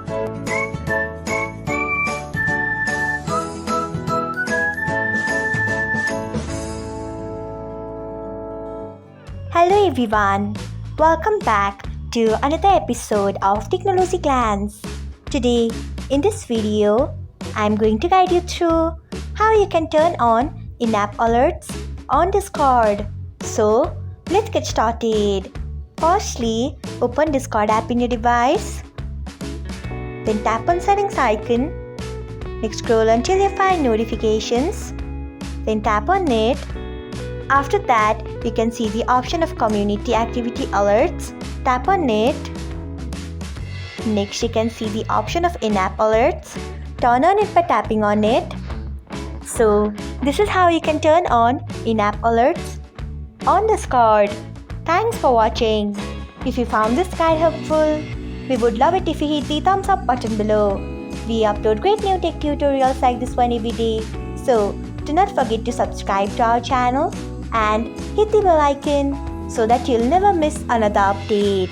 Hello everyone, welcome back to another episode of Technologyglance. Today, in this video, I'm going to guide you through how you can turn on in-app alerts on Discord. So, let's get started. Firstly, open Discord app in your device. Then tap on settings icon. Next, scroll until you find notifications. Then tap on it. After that, you can see the option of community activity alerts. Tap on it. Next, you can see the option of in-app alerts. Turn on it by tapping on it. So, this is how you can turn on in-app alerts on Discord. Thanks for watching. If you found this guide helpful, we would love it if you hit the thumbs up button below. We upload great new tech tutorials like this one every day. So, do not forget to subscribe to our channel and hit the bell icon so that you'll never miss another update.